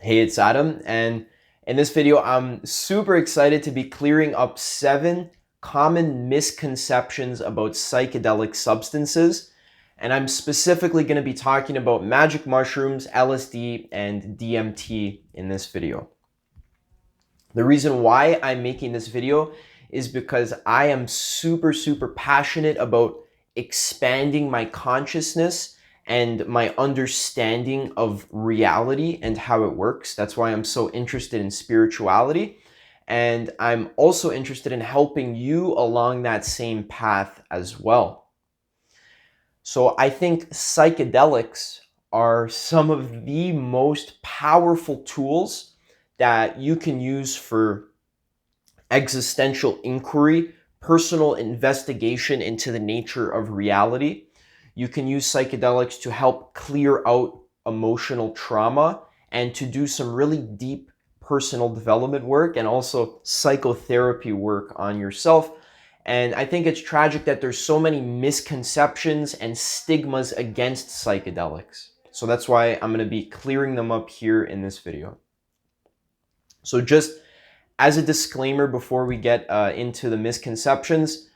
Hey, it's Adam, and in this video, I'm super excited to be clearing up 7 common misconceptions about psychedelic substances. And I'm specifically going to be talking about magic mushrooms, LSD, and DMT in this video. The reason why I'm making this video is because I am super passionate about expanding my consciousness and my understanding of reality and how it works. That's why I'm so interested in spirituality. And I'm also interested in helping you along that same path as well. So I think psychedelics are some of the most powerful tools that you can use for existential inquiry, personal investigation into the nature of reality. You can use psychedelics to help clear out emotional trauma and to do some really deep personal development work and also psychotherapy work on yourself. And I think it's tragic that there's so many misconceptions and stigmas against psychedelics. So that's why I'm going to be clearing them up here in this video. So just as a disclaimer before we get into the misconceptions,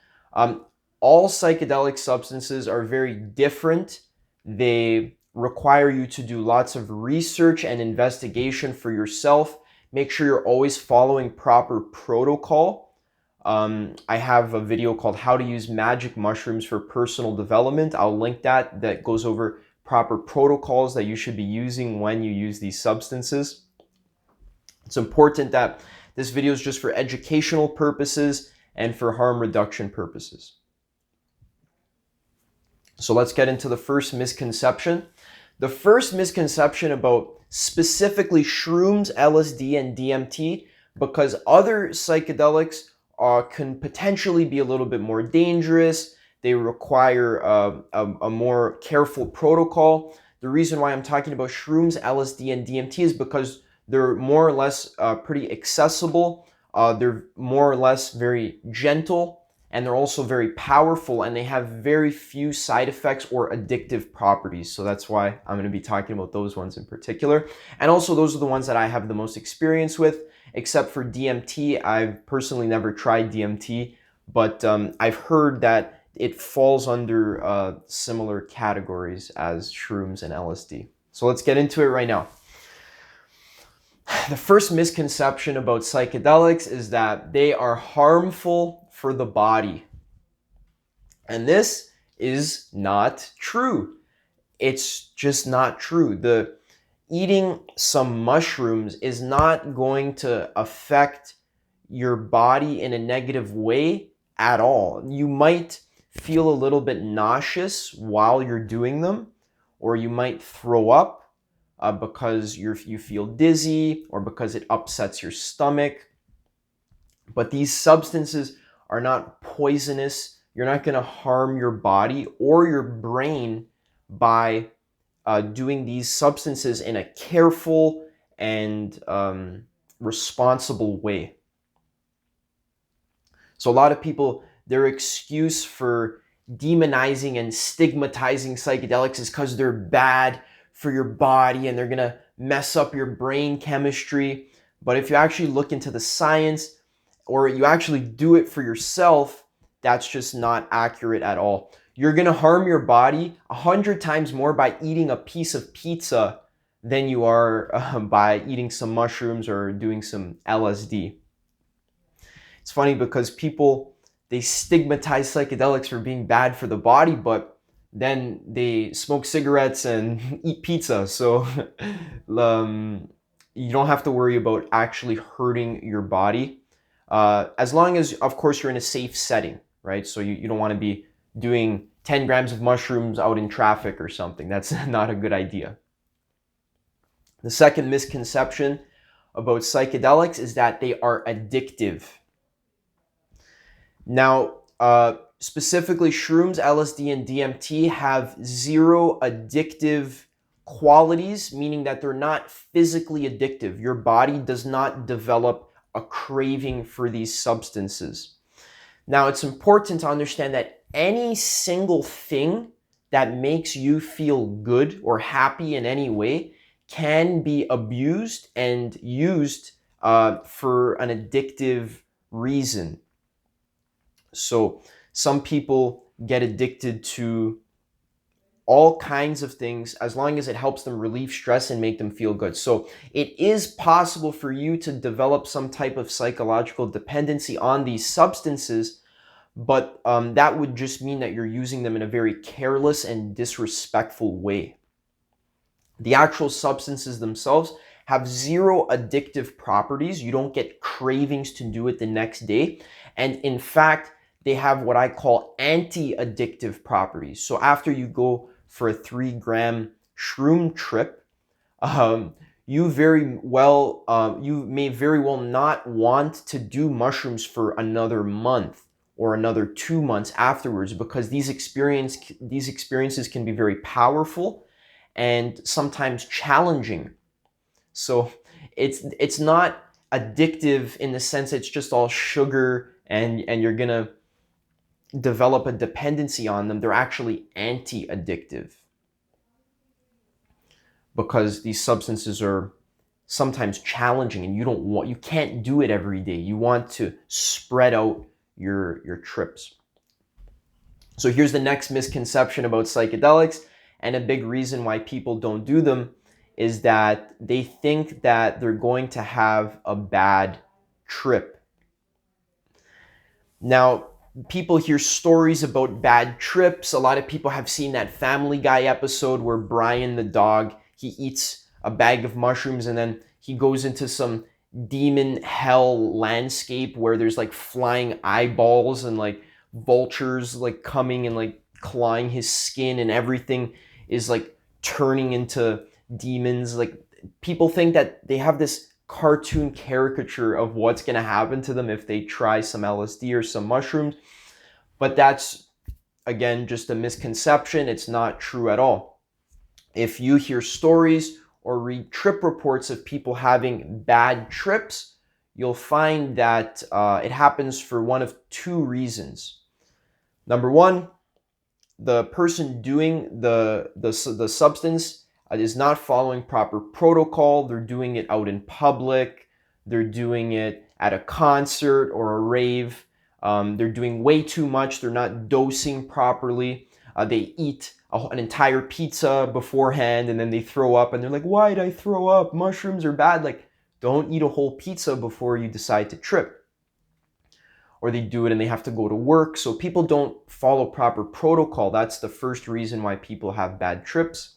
all psychedelic substances are very different. They require you to do lots of research and investigation for yourself. Make sure you're always following proper protocol. I have a video called How to Use Magic Mushrooms for Personal Development. I'll link that. That goes over proper protocols that you should be using when you use these substances. It's important that this video is just for educational purposes and for harm reduction purposes. So let's get into the first misconception. The first misconception about specifically shrooms, LSD, and DMT, because other psychedelics can potentially be a little bit more dangerous. They require a more careful protocol. The reason why I'm talking about shrooms, LSD, and DMT is because they're more or less pretty accessible. They're more or less very gentle, and they're also very powerful, and they have very few side effects or addictive properties. So that's why I'm going to be talking about those ones in particular. And also those are the ones that I have the most experience with, except for DMT. I've personally never tried DMT, but I've heard that it falls under similar categories as shrooms and LSD. So let's get into it right now. The first misconception about psychedelics is that they are harmful for the body. And this is not true. It's just not true. Eating some mushrooms is not going to affect your body in a negative way at all. You might feel a little bit nauseous while you're doing them, or you might throw up because you feel dizzy or because it upsets your stomach. But these substances are not poisonous. You're not going to harm your body or your brain by doing these substances in a careful and responsible way. So a lot of people, their excuse for demonizing and stigmatizing psychedelics is because they're bad for your body and they're gonna mess up your brain chemistry. But if you actually look into the science or you actually do it for yourself, that's just not accurate at all. You're gonna harm your body 100 times more by eating a piece of pizza than you are by eating some mushrooms or doing some LSD. It's funny because people, they stigmatize psychedelics for being bad for the body, but then they smoke cigarettes and eat pizza. So you don't have to worry about actually hurting your body. As long as, of course, you're in a safe setting, right? So you don't want to be doing 10 grams of mushrooms out in traffic or something. That's not a good idea. The second misconception about psychedelics is that they are addictive. Now, specifically shrooms, LSD, and DMT have zero addictive qualities, meaning that they're not physically addictive. Your body does not develop a craving for these substances. Now, it's important to understand that any single thing that makes you feel good or happy in any way can be abused and used for an addictive reason. So some people get addicted to all kinds of things as long as it helps them relieve stress and make them feel good. So it is possible for you to develop some type of psychological dependency on these substances, but that would just mean that you're using them in a very careless and disrespectful way. The actual substances themselves have zero addictive properties. You don't get cravings to do it the next day. And in fact, they have what I call anti-addictive properties. So after you go for a 3-gram shroom trip, you may very well not want to do mushrooms for another month or another 2 months afterwards, because these experiences can be very powerful and sometimes challenging. So it's not addictive in the sense it's just all sugar and you're gonna develop a dependency on them. They're actually anti-addictive because these substances are sometimes challenging and you can't do it every day. You want to spread out your trips. So here's the next misconception about psychedelics, and a big reason why people don't do them is that they think that they're going to have a bad trip. Now, people hear stories about bad trips. A lot of people have seen that Family Guy episode where Brian the dog, he eats a bag of mushrooms and then he goes into some demon hell landscape where there's like flying eyeballs and like vultures like coming and like clawing his skin, and everything is like turning into demons. Like, people think that they have this cartoon caricature of what's going to happen to them if they try some LSD or some mushrooms, but that's again just a misconception. It's not true at all. If you hear stories or read trip reports of people having bad trips, you'll find that it happens for one of 2 reasons. Number one, the person doing the substance is not following proper protocol. They're doing it out in public. They're doing it at a concert or a rave. They're doing way too much. They're not dosing properly. They eat an entire pizza beforehand and then they throw up and they're like, why did I throw up? Mushrooms are bad. Like, don't eat a whole pizza before you decide to trip. Or they do it and they have to go to work. So people don't follow proper protocol. That's the first reason why people have bad trips.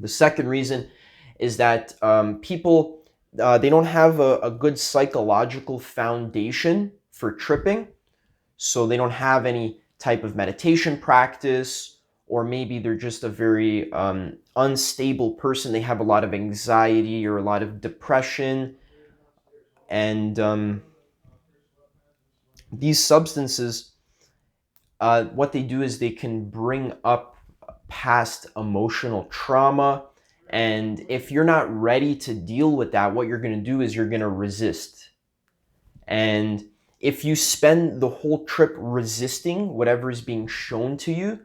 The second reason is that people, they don't have a good psychological foundation for tripping. So they don't have any type of meditation practice, or maybe they're just a very unstable person. They have a lot of anxiety or a lot of depression. And these substances, what they do is they can bring up past emotional trauma. And if you're not ready to deal with that, what you're going to do is you're going to resist. And if you spend the whole trip resisting whatever is being shown to you,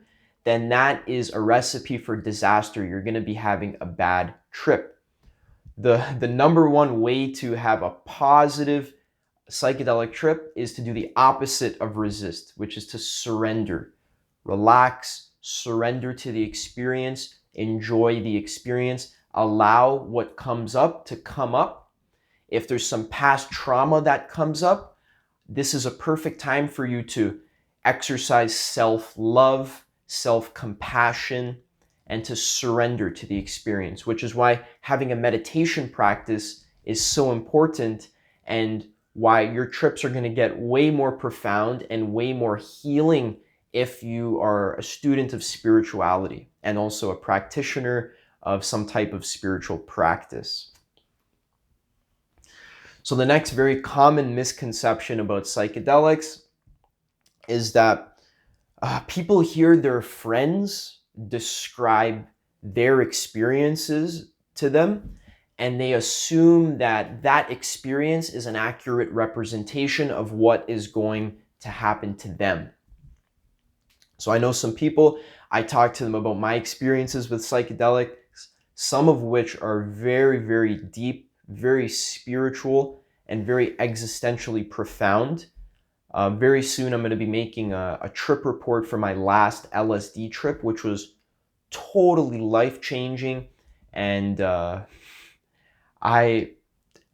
then that is a recipe for disaster. You're going to be having a bad trip. The number one way to have a positive psychedelic trip is to do the opposite of resist, which is to surrender. Relax, surrender to the experience, enjoy the experience, allow what comes up to come up. If there's some past trauma that comes up, this is a perfect time for you to exercise self-love, self-compassion, and to surrender to the experience, which is why having a meditation practice is so important, and why your trips are going to get way more profound and way more healing if you are a student of spirituality and also a practitioner of some type of spiritual practice. So the next very common misconception about psychedelics is that people hear their friends describe their experiences to them, and they assume that that experience is an accurate representation of what is going to happen to them. So I know some people, I talk to them about my experiences with psychedelics. some of which are very, very deep, very spiritual, and very existentially profound. Very soon, I'm going to be making a trip report for my last LSD trip, which was totally life-changing. And I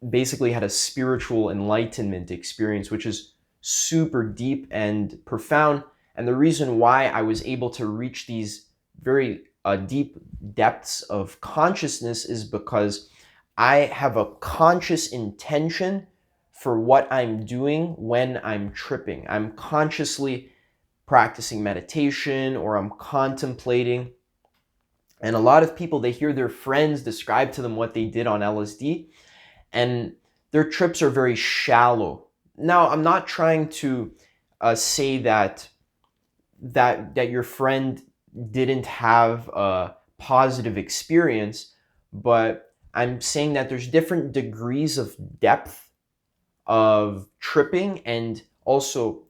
basically had a spiritual enlightenment experience, which is super deep and profound. And the reason why I was able to reach these very deep depths of consciousness is because I have a conscious intention for what I'm doing when I'm tripping. I'm consciously practicing meditation, or I'm contemplating. And a lot of people, they hear their friends describe to them what they did on LSD, and their trips are very shallow. Now, I'm not trying to say that your friend didn't have a positive experience, but I'm saying that there's different degrees of depth of tripping, and also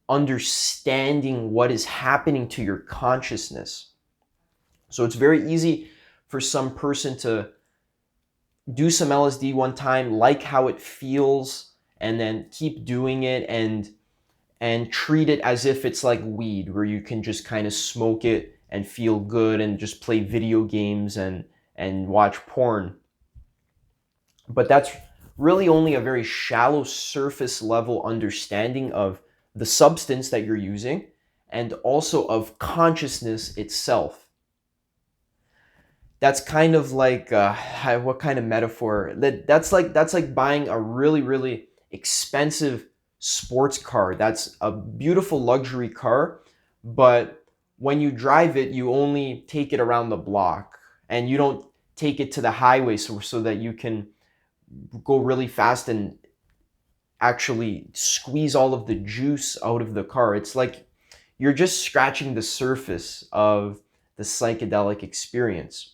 understanding what is happening to your consciousness. So it's very easy for some person to do some LSD one time, like how it feels, and then keep doing it and treat it as if it's like weed, where you can just kind of smoke it and feel good and just play video games and watch porn. But that's really only a very shallow surface level understanding of the substance that you're using, and also of consciousness itself. That's kind of like what kind of metaphor? That's like buying a really, really expensive sports car. That's a beautiful luxury car, but when you drive it, you only take it around the block, and you don't take it to the highway so that you can go really fast and actually squeeze all of the juice out of the car. It's like you're just scratching the surface of the psychedelic experience.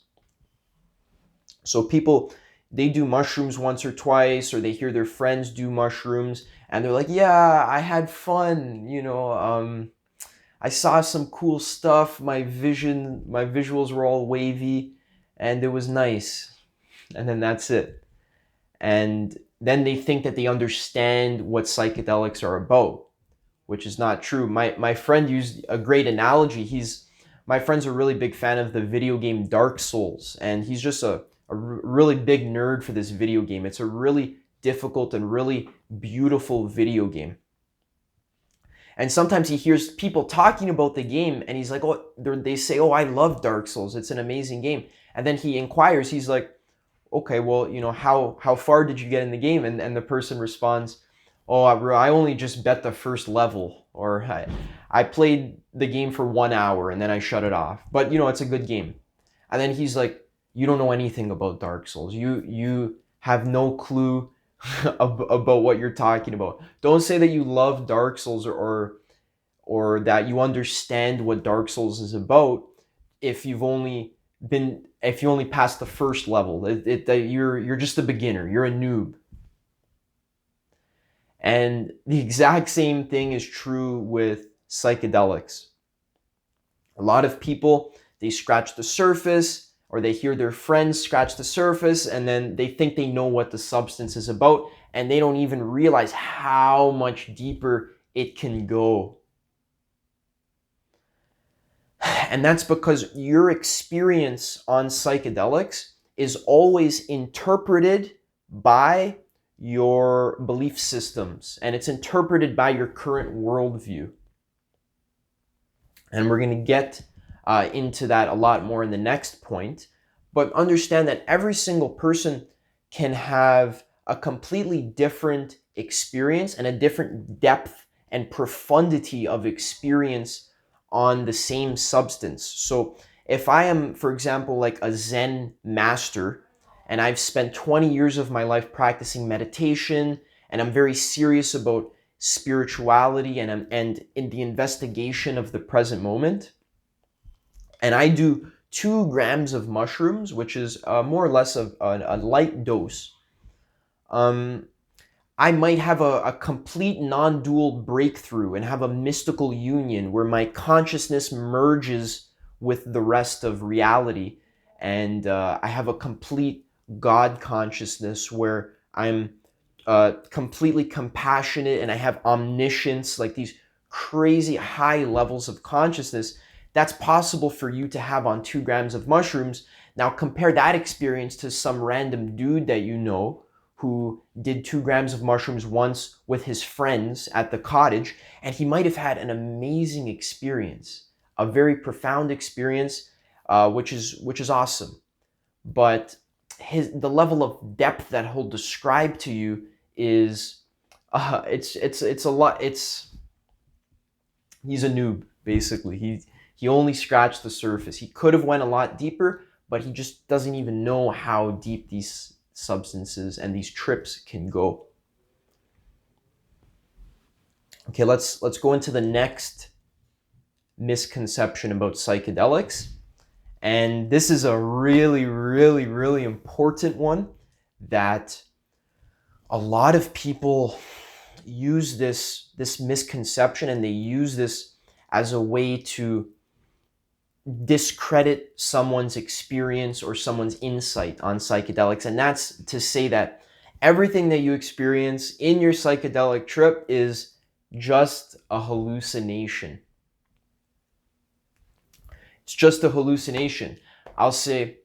So people, they do mushrooms once or twice, or they hear their friends do mushrooms, and they're like, yeah, I had fun, I saw some cool stuff, my visuals were all wavy, and it was nice. And then that's it. And then they think that they understand what psychedelics are about, which is not true. My friend used a great analogy. My friend's a really big fan of the video game Dark Souls, and he's just a really big nerd for this video game. It's a really difficult and really beautiful video game. And sometimes he hears people talking about the game, and he's like, oh, they say, oh, I love Dark Souls. It's an amazing game. And then he inquires, he's like, okay, well, how far did you get in the game? And the person responds, oh, I only just bet the first level, or I played the game for 1 hour and then I shut it off. But, it's a good game. And then he's like, you don't know anything about Dark Souls. You have no clue about what you're talking about. Don't say that you love Dark Souls or that you understand what Dark Souls is about if you only passed the first level. You're just a beginner. You're a noob. And the exact same thing is true with psychedelics. A lot of people, they scratch the surface, or they hear their friends scratch the surface, and then they think they know what the substance is about, and they don't even realize how much deeper it can go. And that's because your experience on psychedelics is always interpreted by your belief systems, and it's interpreted by your current worldview. And we're going to get into that a lot more in the next point. But understand that every single person can have a completely different experience and a different depth and profundity of experience on the same substance. So if I am, for example, like a Zen master, and I've spent 20 years of my life practicing meditation, and I'm very serious about spirituality and in the investigation of the present moment, and I do 2 grams of mushrooms, which is more or less a light dose, I might have a complete non-dual breakthrough and have a mystical union where my consciousness merges with the rest of reality. and I have a complete God consciousness where I'm completely compassionate and I have omniscience, like these crazy high levels of consciousness. That's possible for you to have on 2 grams of mushrooms. Now compare that experience to some random dude that you know who did 2 grams of mushrooms once with his friends at the cottage, and he might have had an amazing experience, a very profound experience, which is awesome. But the level of depth that he'll describe to you is it's a lot. He's a noob, basically. He only scratched the surface. He could have went a lot deeper, but he just doesn't even know how deep these substances and these trips can go. Okay, let's go into the next misconception about psychedelics. And this is a really, really, really important one that a lot of people use this misconception, and they use this as a way to discredit someone's experience or someone's insight on psychedelics. And that's to say that everything that you experience in your psychedelic trip is just a hallucination. It's just a hallucination. I'll say,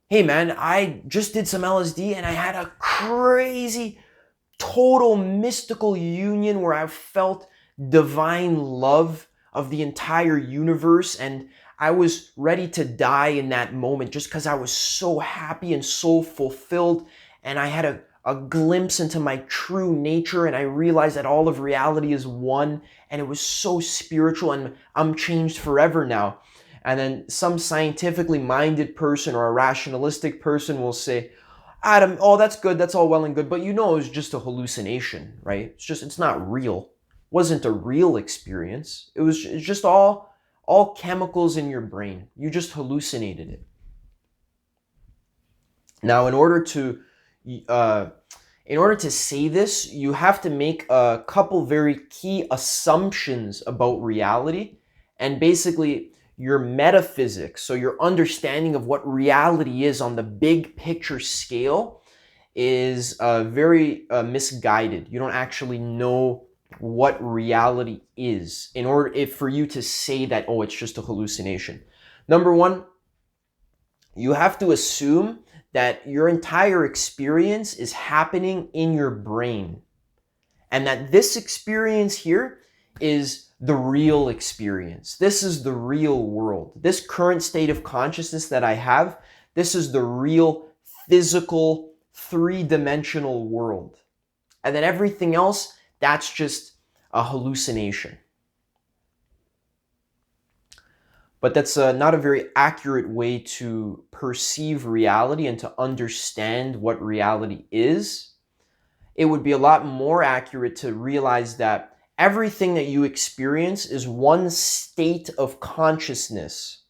hey man, I just did some LSD and I had a crazy, total mystical union where I felt divine love of the entire universe, and I was ready to die in that moment just because I was so happy and so fulfilled, and I had a glimpse into my true nature, and I realized that all of reality is one, and it was so spiritual, and I'm changed forever now. And then some scientifically minded person or a rationalistic person will say, Adam, oh, that's good, that's all well and good, but you know it was just a hallucination, right? It's not real. It wasn't a real experience. It's just all chemicals in your brain. You just hallucinated it. Now, in order to say this, you have to make a couple very key assumptions about reality, and basically your metaphysics, so your understanding of what reality is on the big picture scale, is very misguided. You don't actually know what reality is in order for you to say that, oh, it's just a hallucination. Number one, you have to assume that your entire experience is happening in your brain, and that this experience here is the real experience. This is the real world. This current state of consciousness that I have, this is the real physical 3-dimensional world. And then everything else, that's just a hallucination. But that's not a very accurate way to perceive reality and to understand what reality is. It would be a lot more accurate to realize that everything that you experience is one state of consciousness.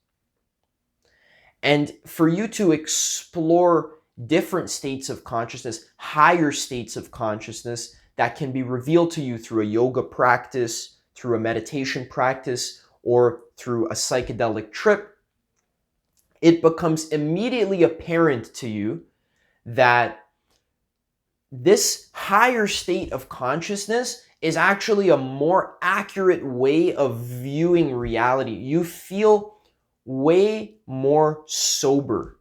And for you to explore different states of consciousness, higher states of consciousness that can be revealed to you through a yoga practice, through a meditation practice, or through a psychedelic trip, it becomes immediately apparent to you that this higher state of consciousness is actually a more accurate way of viewing reality. You feel way more sober.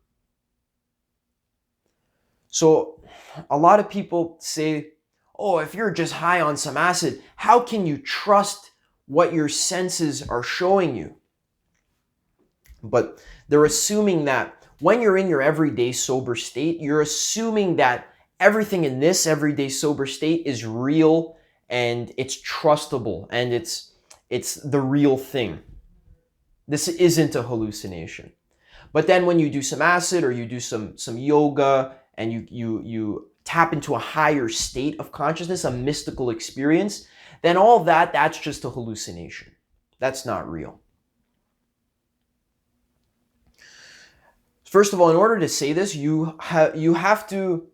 So a lot of people say, oh, if you're just high on some acid, how can you trust what your senses are showing you? But they're assuming that when you're in your everyday sober state, you're assuming that everything in this everyday sober state is real and it's trustable and it's the real thing. This isn't a hallucination. But then when you do some acid or you do some yoga and you tap into a higher state of consciousness, a mystical experience, then all that's just a hallucination. That's not real. First of all, in order to say this, you have to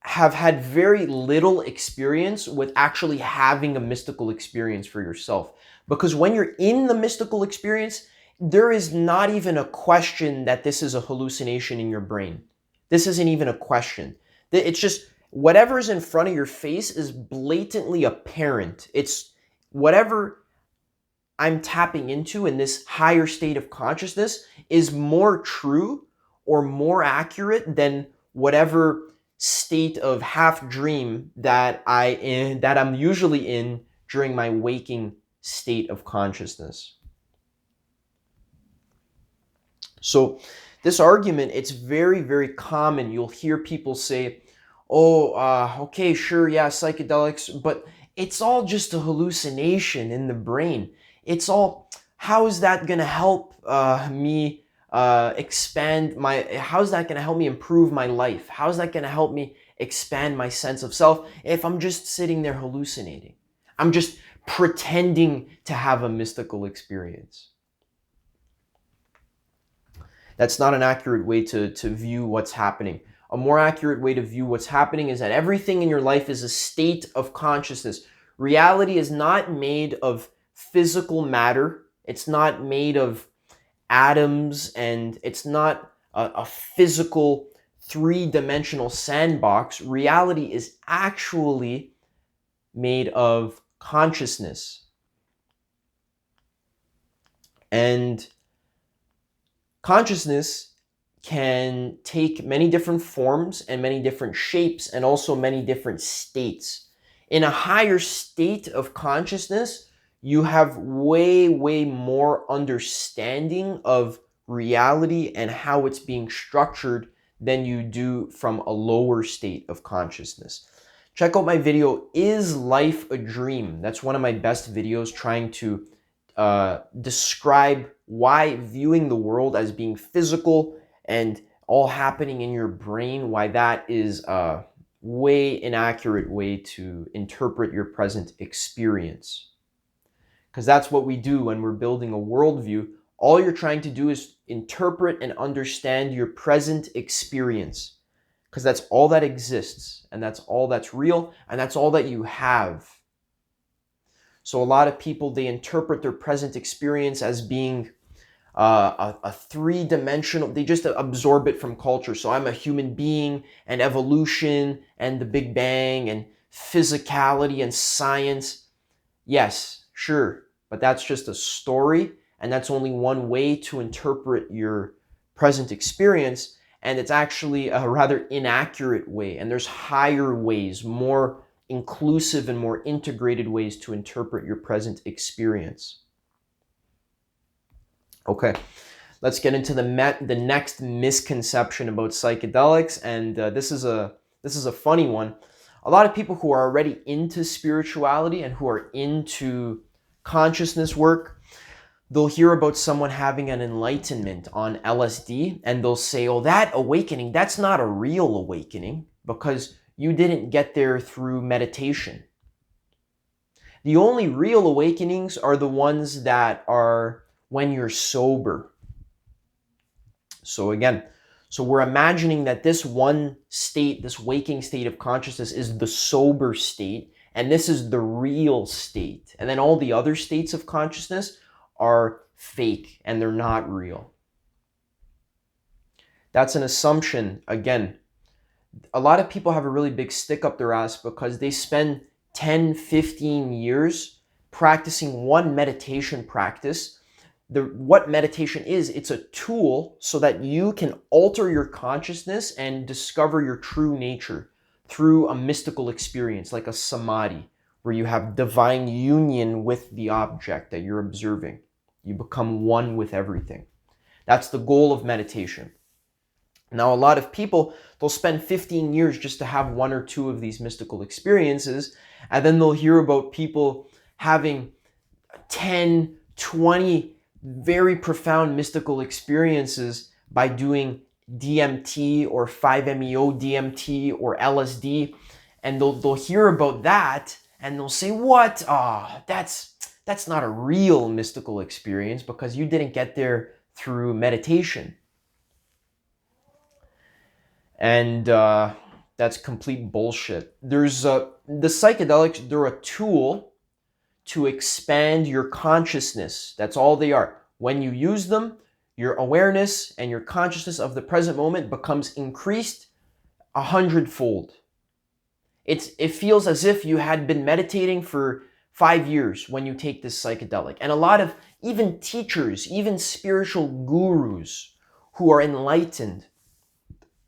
have had very little experience with actually having a mystical experience for yourself. Because when you're in the mystical experience, there is not even a question that this is a hallucination in your brain. This isn't even a question. It's just whatever is in front of your face is blatantly apparent. It's whatever I'm tapping into in this higher state of consciousness is more true or more accurate than whatever state of half dream that I'm usually in during my waking state of consciousness. So this argument, it's very, very common. You'll hear people say, oh, okay, sure, yeah, psychedelics, but it's all just a hallucination in the brain. It's all, how is that going to help me expand my, how's that going to help me improve my life? How's that going to help me expand my sense of self if I'm just sitting there hallucinating? I'm just pretending to have a mystical experience. That's not an accurate way to view what's happening. A more accurate way to view what's happening is that everything in your life is a state of consciousness. Reality is not made of physical matter. It's not made of atoms, and it's not a physical three-dimensional sandbox. Reality is actually made of consciousness. And consciousness can take many different forms and many different shapes and also many different states. In a higher state of consciousness, you have way, way more understanding of reality and how it's being structured than you do from a lower state of consciousness. Check out my video, Is Life a Dream? That's one of my best videos trying to describe why viewing the world as being physical and all happening in your brain, why that is a way inaccurate way to interpret your present experience. Because that's what we do when we're building a worldview. All you're trying to do is interpret and understand your present experience. Because that's all that exists, and that's all that's real, and that's all that you have. So a lot of people, they interpret their present experience as being a three-dimensional, they just absorb it from culture. So I'm a human being, and evolution, and the Big Bang, and physicality, and science. Yes, sure, but that's just a story, and that's only one way to interpret your present experience, and it's actually a rather inaccurate way, and there's higher ways, more inclusive and more integrated ways to interpret your present experience. Okay, let's get into the next misconception about psychedelics, and this is a funny one. A lot of people who are already into spirituality and who are into consciousness work, they'll hear about someone having an enlightenment on LSD, and they'll say, oh, that awakening, that's not a real awakening because you didn't get there through meditation. The only real awakenings are the ones that are when you're sober. So again, we're imagining that this one state, this waking state of consciousness is the sober state, and this is the real state. And then all the other states of consciousness are fake and they're not real. That's an assumption. Again, a lot of people have a really big stick up their ass because they spend 10, 15 years practicing one meditation practice. What meditation is, it's a tool so that you can alter your consciousness and discover your true nature through a mystical experience like a samadhi, where you have divine union with the object that you're observing. You become one with everything. That's the goal of meditation. Now, a lot of people, they'll spend 15 years just to have one or two of these mystical experiences, and then they'll hear about people having 10, 20 very profound mystical experiences by doing DMT or 5-MeO DMT or LSD, and they'll hear about that, and they'll say, what? That's not a real mystical experience because you didn't get there through meditation. And that's complete bullshit. There's the psychedelics, they're a tool to expand your consciousness. That's all they are. When you use them, your awareness and your consciousness of the present moment becomes increased 100-fold. It feels as if you had been meditating for 5 years when you take this psychedelic. And a lot of even teachers, even spiritual gurus who are enlightened,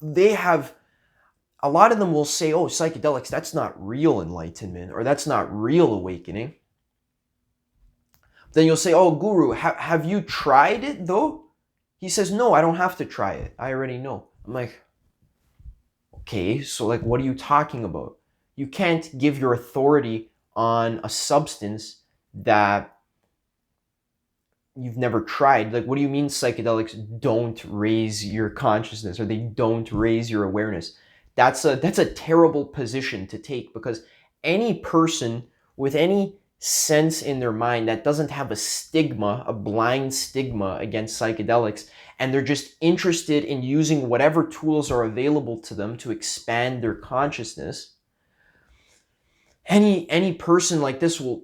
a lot of them will say, oh, psychedelics, that's not real enlightenment, or that's not real awakening. Then you'll say, oh, guru, have you tried it though? He says, no, I don't have to try it. I already know. I'm like, okay, so like, what are you talking about? You can't give your authority on a substance that you've never tried. Like, what do you mean psychedelics don't raise your consciousness, or they don't raise your awareness? That's a terrible position to take, because any person with any sense in their mind that doesn't have a stigma, a blind stigma against psychedelics, and they're just interested in using whatever tools are available to them to expand their consciousness, any person like this will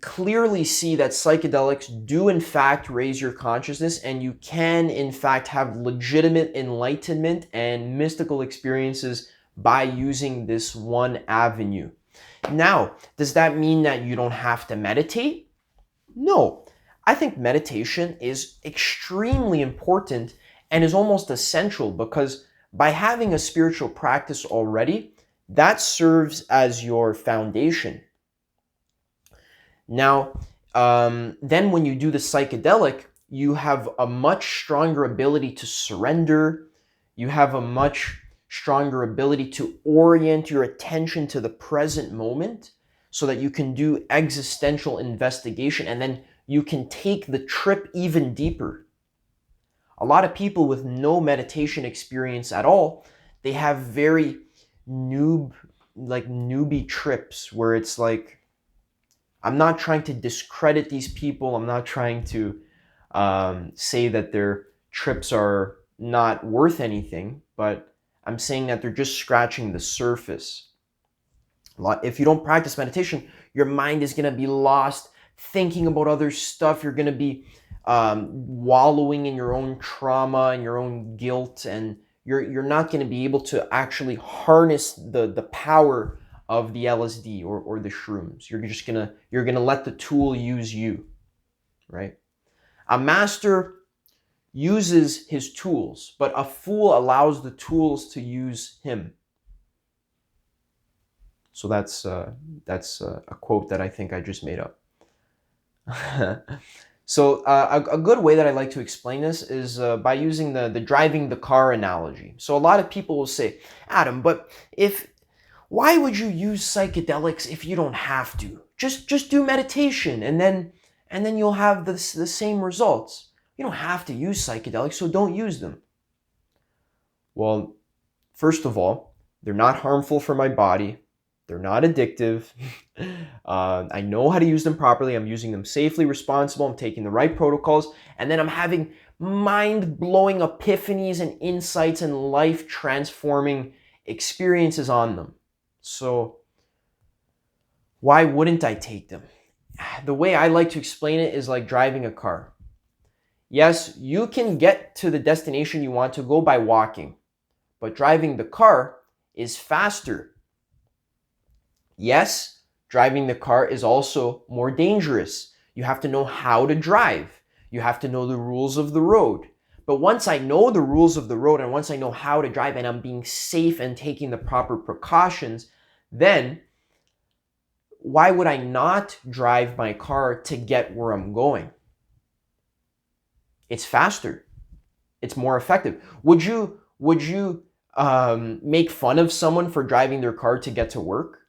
clearly see that psychedelics do in fact raise your consciousness, and you can in fact have legitimate enlightenment and mystical experiences by using this one avenue. Now, does that mean that you don't have to meditate? No. I think meditation is extremely important and is almost essential, because by having a spiritual practice already, that serves as your foundation. Now, then when you do the psychedelic, you have a much stronger ability to surrender. You have a much stronger ability to orient your attention to the present moment, so that you can do existential investigation, and then you can take the trip even deeper. A lot of people with no meditation experience at all, they have very newbie trips where it's like, I'm not trying to discredit these people. I'm not trying to say that their trips are not worth anything, but I'm saying that they're just scratching the surface. If you don't practice meditation, your mind is going to be lost thinking about other stuff. You're going to be wallowing in your own trauma and your own guilt, and you're not going to be able to actually harness the power of the LSD or the shrooms. You're gonna let the tool use you, right? A master uses his tools, but a fool allows the tools to use him. So that's a quote that I think I just made up. So a good way that I like to explain this is by using the driving the car analogy. So a lot of people will say, Adam, but why would you use psychedelics if you don't have to? Just do meditation, and then you'll have the same results. You don't have to use psychedelics, so don't use them. Well, first of all, they're not harmful for my body. They're not addictive. I know how to use them properly. I'm using them safely, responsible. I'm taking the right protocols. And then I'm having mind-blowing epiphanies and insights and life-transforming experiences on them. So why wouldn't I take them? The way I like to explain it is like driving a car. Yes, you can get to the destination you want to go by walking, but driving the car is faster. Yes, driving the car is also more dangerous. You have to know how to drive. You have to know the rules of the road. But once I know the rules of the road, and once I know how to drive, and I'm being safe and taking the proper precautions, then why would I not drive my car to get where I'm going? It's faster. It's more effective. Would you make fun of someone for driving their car to get to work?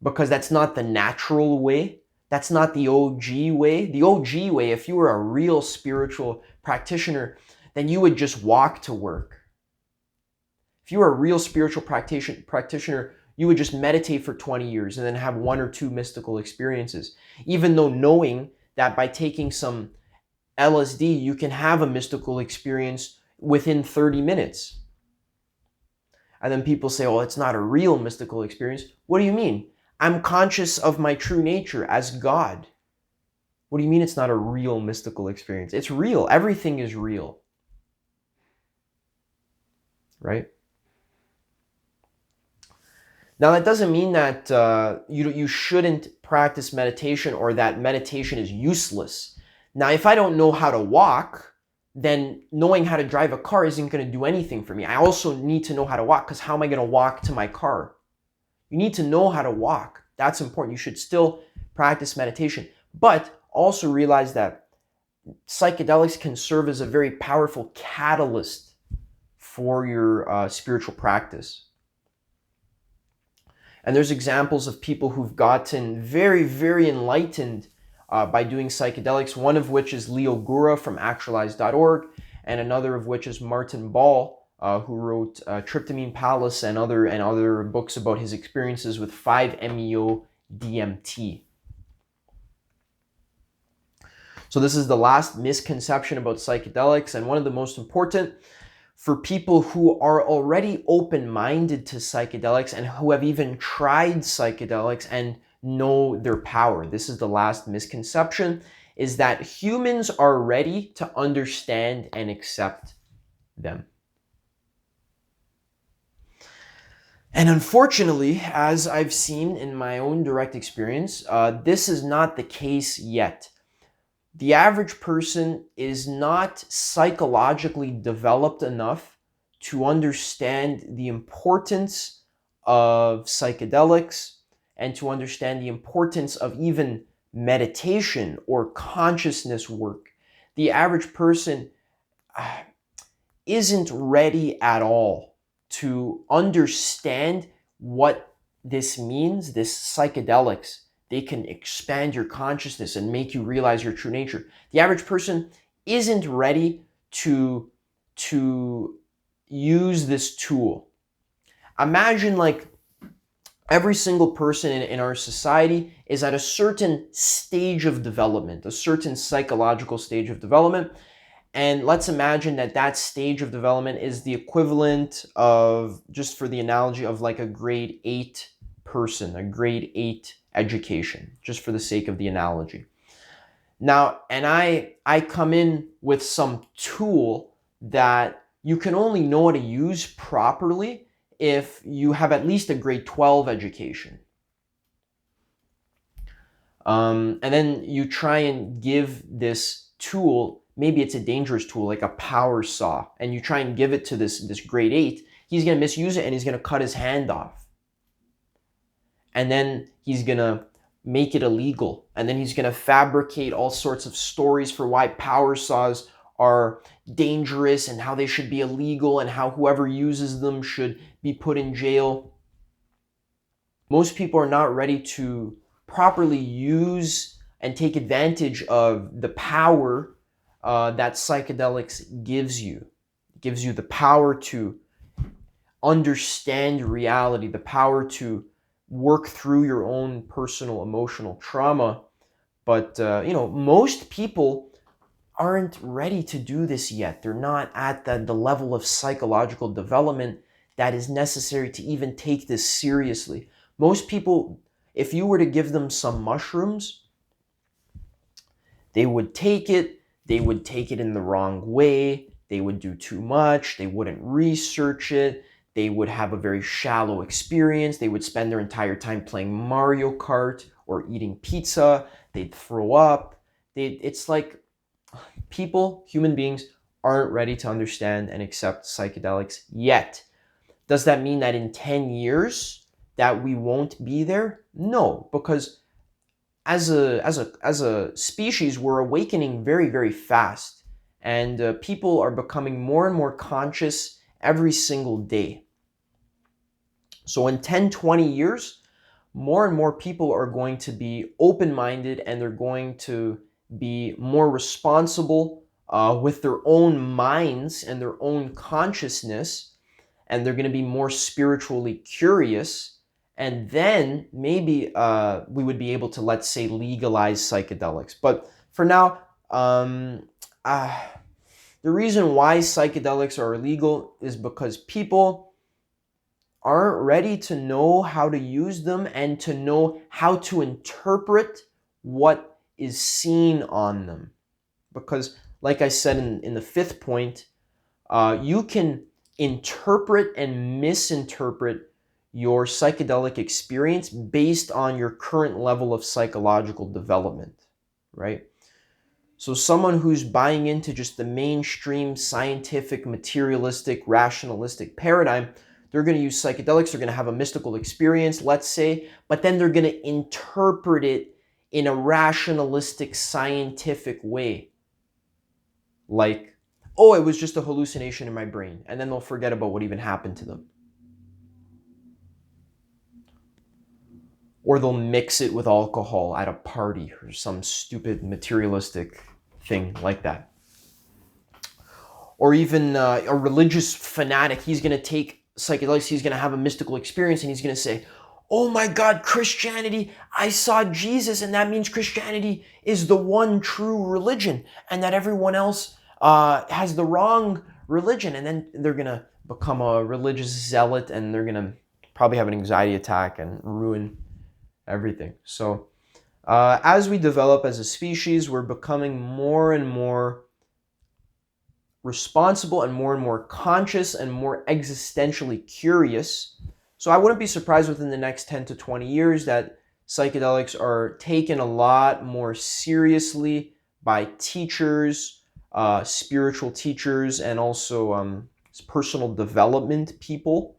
Because that's not the natural way. That's not the OG way. The OG way, if you were a real spiritual practitioner, then you would just walk to work. If you were a real spiritual practitioner, you would just meditate for 20 years and then have 1 or 2 mystical experiences, even though knowing that by taking some LSD, you can have a mystical experience within 30 minutes. And then people say, oh, it's not a real mystical experience. What do you mean? I'm conscious of my true nature as God. What do you mean it's not a real mystical experience? It's real. Everything is real. Right? Now, that doesn't mean that you shouldn't practice meditation or that meditation is useless. Now, if I don't know how to walk, then knowing how to drive a car isn't going to do anything for me. I also need to know how to walk, because how am I going to walk to my car? You need to know how to walk. That's important. You should still practice meditation, but also realize that psychedelics can serve as a very powerful catalyst for your spiritual practice. And there's examples of people who've gotten very, very enlightened by doing psychedelics, one of which is Leo Gura from actualize.org, and another of which is Martin Ball, who wrote Tryptamine Palace and other books about his experiences with 5-MeO DMT. So this is the last misconception about psychedelics, and one of the most important for people who are already open-minded to psychedelics and who have even tried psychedelics and know their power. This is the last misconception, is that humans are ready to understand and accept them. And unfortunately, as I've seen in my own direct experience, this is not the case yet. The average person is not psychologically developed enough to understand the importance of psychedelics and to understand the importance of even meditation or consciousness work. The average person isn't ready at all to understand what this means, this psychedelics. They can expand your consciousness and make you realize your true nature. The average person isn't ready to use this tool. Imagine like every single person in our society is at a certain stage of development, a certain psychological stage of development. And let's imagine that that stage of development is the equivalent of, just for the analogy, of like a grade 8 person, a grade 8 education, just for the sake of the analogy. Now, and I come in with some tool that you can only know how to use properly if you have at least a grade 12 education. And then you try and give this tool, maybe it's a dangerous tool like a power saw, and you try and give it to this grade 8, he's going to misuse it and he's going to cut his hand off. And then he's going to make it illegal. And then he's going to fabricate all sorts of stories for why power saws are dangerous and how they should be illegal and how whoever uses them should be put in jail. Most people are not ready to properly use and take advantage of the power that psychedelics gives you. It gives you the power to understand reality, the power to work through your own personal emotional trauma. But most people aren't ready to do this yet. They're not at the level of psychological development that is necessary to even take this seriously. Most people, if you were to give them some mushrooms, they would take it in the wrong way, they would do too much, they wouldn't research it, they would have a very shallow experience, they would spend their entire time playing Mario Kart or eating pizza, they'd throw up. It's like people, human beings, aren't ready to understand and accept psychedelics yet. Does that mean that in 10 years that we won't be there? No, because as a species, we're awakening very, very fast. And people are becoming more and more conscious every single day. So in 10, 20 years, more and more people are going to be open-minded and they're going to be more responsible with their own minds and their own consciousness, and they're going to be more spiritually curious. And then maybe we would be able to, let's say, legalize psychedelics. But for now, the reason why psychedelics are illegal is because people aren't ready to know how to use them and to know how to interpret what is seen on them. Because, like I said in the fifth point, you can interpret and misinterpret your psychedelic experience based on your current level of psychological development, right? So someone who's buying into just the mainstream scientific, materialistic, rationalistic paradigm, they're going to use psychedelics, they're going to have a mystical experience, let's say, but then they're going to interpret it in a rationalistic, scientific way. Like, oh, it was just a hallucination in my brain, and then they'll forget about what even happened to them. Or they'll mix it with alcohol at a party or some stupid materialistic thing like that. Or even a religious fanatic, he's going to take psychedelics, he's going to have a mystical experience, and he's going to say, oh my God, Christianity, I saw Jesus, and that means Christianity is the one true religion, and that everyone else has the wrong religion. And then they're going to become a religious zealot, and they're going to probably have an anxiety attack and ruin everything. So as we develop as a species, we're becoming more and more responsible and more conscious and more existentially curious. So I wouldn't be surprised within the next 10 to 20 years that psychedelics are taken a lot more seriously by teachers, spiritual teachers, and also personal development people.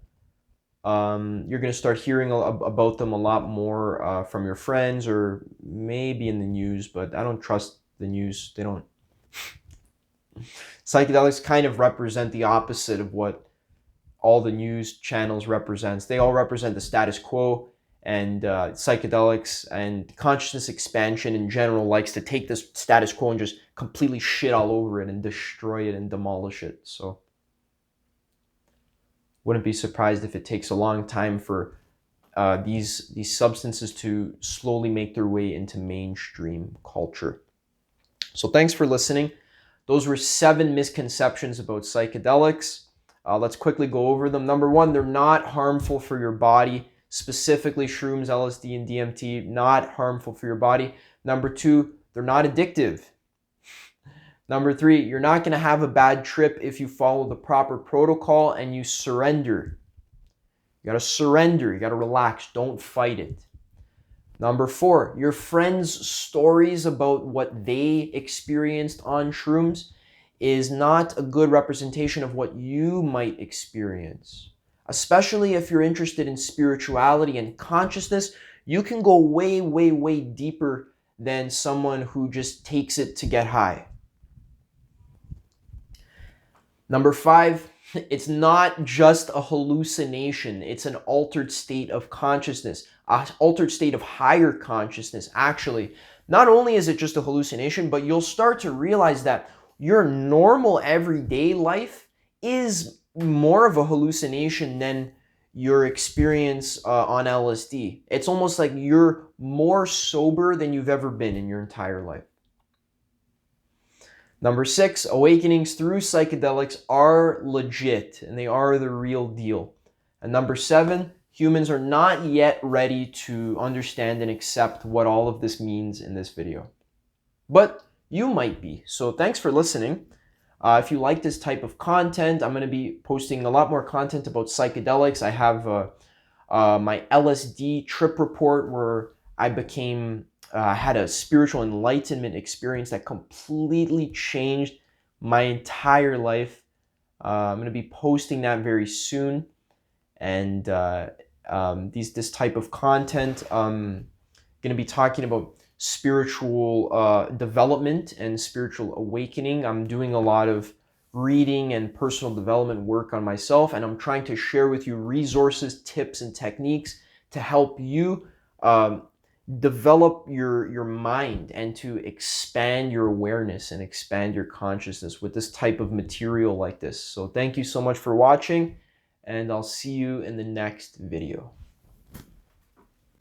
You're going to start hearing about them a lot more from your friends, or maybe in the news, but I don't trust the news. They don't. Psychedelics kind of represent the opposite of what all the news channels represents. They all represent the status quo, and psychedelics and consciousness expansion in general likes to take this status quo and just completely shit all over it and destroy it and demolish it. So wouldn't be surprised if it takes a long time for these substances to slowly make their way into mainstream culture. So thanks for listening. Those were 7 misconceptions about psychedelics. Let's quickly go over them. Number 1, they're not harmful for your body. Specifically, shrooms, LSD, and DMT, not harmful for your body. Number 2, they're not addictive. Number 3, you're not going to have a bad trip if you follow the proper protocol and you surrender. You got to surrender. You got to relax. Don't fight it. Number 4, your friends' stories about what they experienced on shrooms is not a good representation of what you might experience. Especially if you're interested in spirituality and consciousness, you can go way deeper than someone who just takes it to get high. Number 5, it's not just a hallucination. It's an altered state of consciousness, an altered state of higher consciousness, actually. Not only is it just a hallucination, but you'll start to realize that your normal everyday life is more of a hallucination than your experience on LSD. It's almost like you're more sober than you've ever been in your entire life. Number 6, awakenings through psychedelics are legit and they are the real deal. And number 7, humans are not yet ready to understand and accept what all of this means in this video. But you might be. So thanks for listening. If you like this type of content, I'm going to be posting a lot more content about psychedelics. I have my LSD trip report where I had a spiritual enlightenment experience that completely changed my entire life. I'm going to be posting that very soon. And this type of content, I'm going to be talking about spiritual development and spiritual awakening. I'm doing a lot of reading and personal development work on myself, and I'm trying to share with you resources, tips, and techniques to help you develop your mind and to expand your awareness and expand your consciousness with this type of material like this. So thank you so much for watching, and I'll see you in the next video.